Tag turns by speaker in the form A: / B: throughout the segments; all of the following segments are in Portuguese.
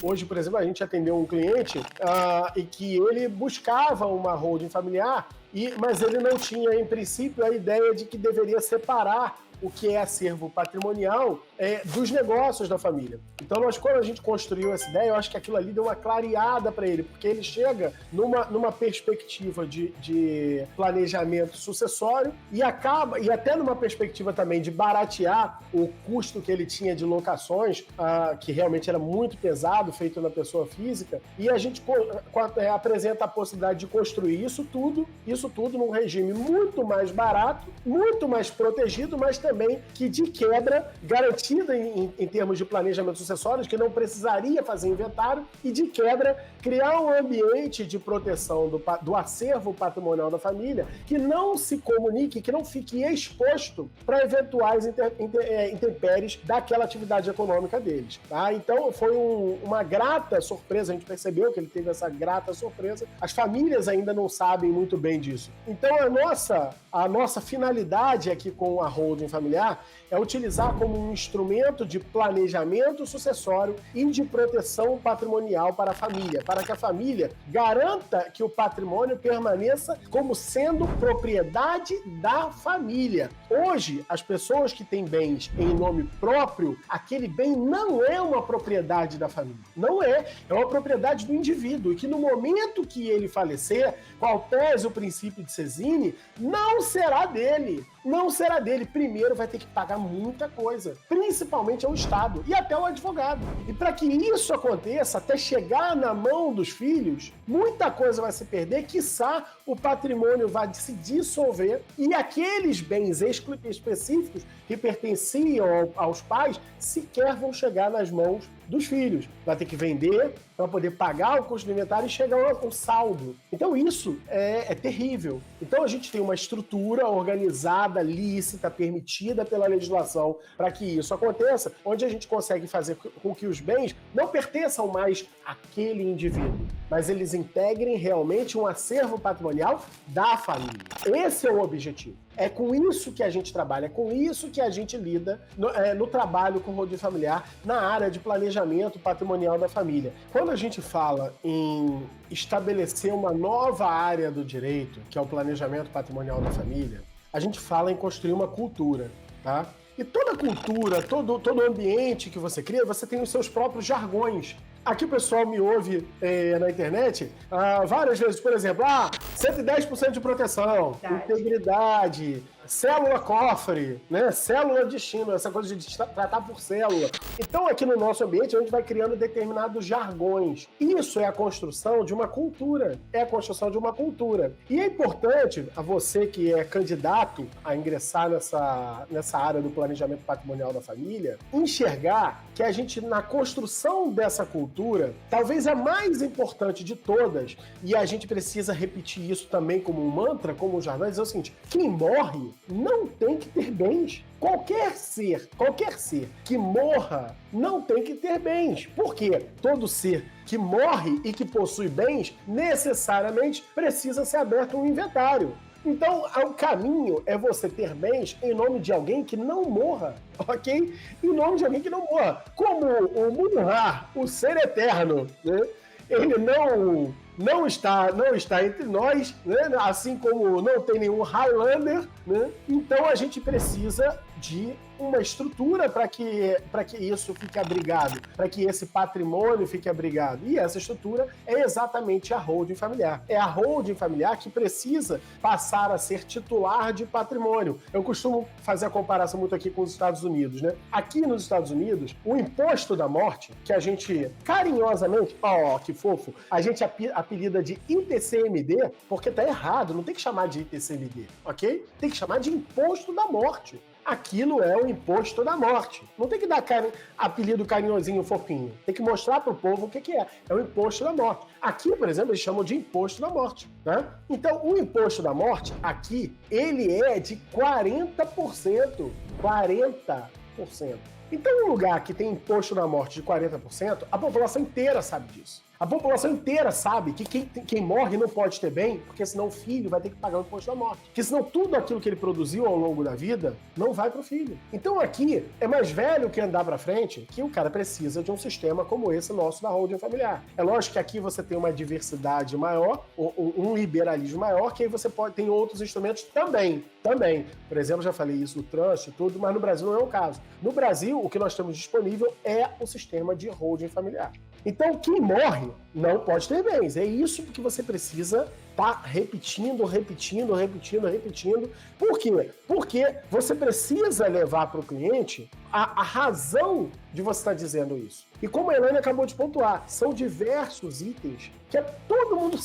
A: Hoje, por exemplo, a gente atendeu um cliente e que ele buscava uma holding familiar, mas ele não tinha, em princípio, a ideia de que deveria separar o que é acervo patrimonial dos negócios da família. Então, quando a gente construiu essa ideia, eu acho que aquilo ali deu uma clareada para ele, porque ele chega numa perspectiva de planejamento sucessório e até numa perspectiva também de baratear o custo que ele tinha de locações, que realmente era muito pesado, feito na pessoa física, e a gente apresenta a possibilidade de construir isso tudo num regime muito mais barato, muito mais protegido, mas também que de quebra garantida em termos de planejamento sucessório, que não precisaria fazer inventário, e de quebra criar um ambiente de proteção do acervo patrimonial da família que não se comunique, que não fique exposto para eventuais intempéries daquela atividade econômica deles. Tá? Então foi uma grata surpresa, a gente percebeu que ele teve essa grata surpresa. As famílias ainda não sabem muito bem disso. Então a nossa finalidade aqui com a holding familiar é utilizar como um instrumento de planejamento sucessório e de proteção patrimonial para a família, para que a família garanta que o patrimônio permaneça como sendo propriedade da família. Hoje, as pessoas que têm bens em nome próprio, aquele bem não é uma propriedade da família. Não é uma propriedade do indivíduo, e que no momento que ele falecer, qual pese o princípio de Sezini, não será dele. Não será dele. Primeiro vai ter que pagar muita coisa, principalmente ao Estado e até ao advogado. E para que isso aconteça, até chegar na mão dos filhos, muita coisa vai se perder, quiçá o patrimônio vai se dissolver e aqueles bens específicos que pertenciam aos pais sequer vão chegar nas mãos dos filhos. Vai ter que vender para poder pagar o custo do inventário e chegar ao saldo. Então isso é terrível. Então a gente tem uma estrutura organizada, lícita, permitida pela legislação para que isso aconteça, onde a gente consegue fazer com que os bens não pertençam mais àquele indivíduo, mas eles integrem realmente um acervo patrimonial da família. Esse é o objetivo. É com isso que a gente trabalha, é com isso que a gente lida no trabalho com o holding familiar na área de planejamento patrimonial da família. Quando a gente fala em estabelecer uma nova área do direito, que é o planejamento patrimonial da família, a gente fala em construir uma cultura, tá? E toda cultura, todo ambiente que você cria, você tem os seus próprios jargões. Aqui o pessoal me ouve na internet várias vezes, por exemplo, 110% de proteção, integridade, célula cofre, né? Célula destino, essa coisa de tratar por célula. Então aqui no nosso ambiente a gente vai criando determinados jargões. Isso é a construção de uma cultura. E é importante a você que é candidato a ingressar nessa área do planejamento patrimonial da família, enxergar que a gente, na construção dessa cultura, talvez a mais importante de todas, e a gente precisa repetir isso também como um mantra, como um jargão, é dizer o seguinte: quem morre não tem que ter bens. Qualquer ser que morra não tem que ter bens. Por quê? Todo ser que morre e que possui bens necessariamente precisa ser aberto um inventário. Então, o caminho é você ter bens em nome de alguém que não morra, ok? Em nome de alguém que não morra. Como o Munhar, o ser eterno, né? Ele não está entre nós, né? Assim como não tem nenhum Highlander, né? Então a gente precisa de uma estrutura para que isso fique abrigado, para que esse patrimônio fique abrigado. E essa estrutura é exatamente a holding familiar. É a holding familiar que precisa passar a ser titular de patrimônio. Eu costumo fazer a comparação muito aqui com os Estados Unidos, né? Aqui nos Estados Unidos, o imposto da morte, que a gente carinhosamente, que fofo, a gente apelida de ITCMD, porque tá errado, não tem que chamar de ITCMD, ok? Tem que chamar de imposto da morte. Aquilo é o imposto da morte. Não tem que dar apelido carinhosinho, fofinho. Tem que mostrar para o povo o que é. É o imposto da morte. Aqui, por exemplo, eles chamam de imposto da morte, né? Então, o imposto da morte, aqui, ele é de 40%. 40%. Então, um lugar que tem imposto da morte de 40%, a população inteira sabe disso. A população inteira sabe que quem morre não pode ter bem, porque senão o filho vai ter que pagar o imposto da morte. Porque senão tudo aquilo que ele produziu ao longo da vida não vai para o filho. Então aqui é mais velho que andar para frente que o cara precisa de um sistema como esse nosso da holding familiar. É lógico que aqui você tem uma diversidade maior, um liberalismo maior, que aí você pode ter outros instrumentos também. Por exemplo, já falei isso, o trust e tudo, mas no Brasil não é o caso. No Brasil, o que nós temos disponível é o sistema de holding familiar. Então, quem morre não pode ter bens. É isso que você precisa estar repetindo. Por quê? Porque você precisa levar para o cliente a razão de você estar dizendo isso. E como a Elaine acabou de pontuar, são diversos itens que todo mundo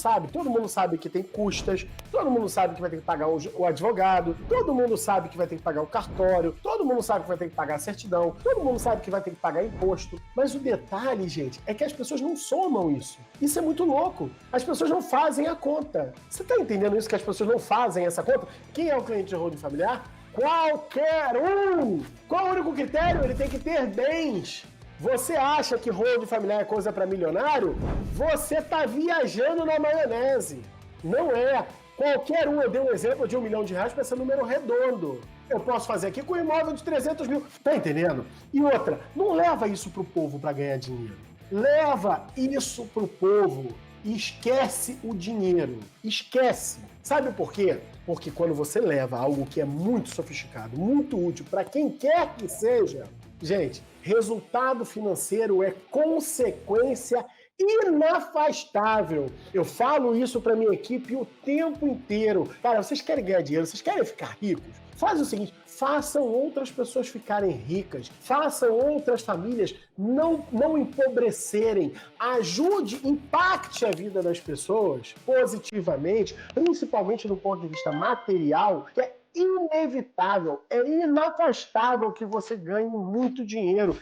A: sabe que tem custas, todo mundo sabe que vai ter que pagar o advogado, todo mundo sabe que vai ter que pagar o cartório, todo mundo sabe que vai ter que pagar a certidão, todo mundo sabe que vai ter que pagar imposto. Mas o detalhe, gente, é que as pessoas não somam isso. Isso é muito louco. As pessoas não fazem a conta. Você está entendendo isso, que as pessoas não fazem essa conta? Quem é o cliente de holding familiar? Qualquer um! Qual o único critério? Ele tem que ter bens. Você acha que holding familiar é coisa para milionário? Você está viajando na maionese. Não é. Qualquer um, eu dei um exemplo de R$1 milhão para ser número redondo. Eu posso fazer aqui com um imóvel de 300 mil. Tá entendendo? E outra, não leva isso pro povo para ganhar dinheiro. Leva isso pro povo e esquece o dinheiro. Esquece. Sabe por quê? Porque quando você leva algo que é muito sofisticado, muito útil para quem quer que seja, gente, resultado financeiro é consequência inafastável. Eu falo isso para minha equipe o tempo inteiro. Cara, vocês querem ganhar dinheiro, vocês querem ficar ricos? Faz o seguinte, façam outras pessoas ficarem ricas, façam outras famílias não empobrecerem, ajude, impacte a vida das pessoas positivamente, principalmente do ponto de vista material, que é inevitável, é inafastável que você ganhe muito dinheiro.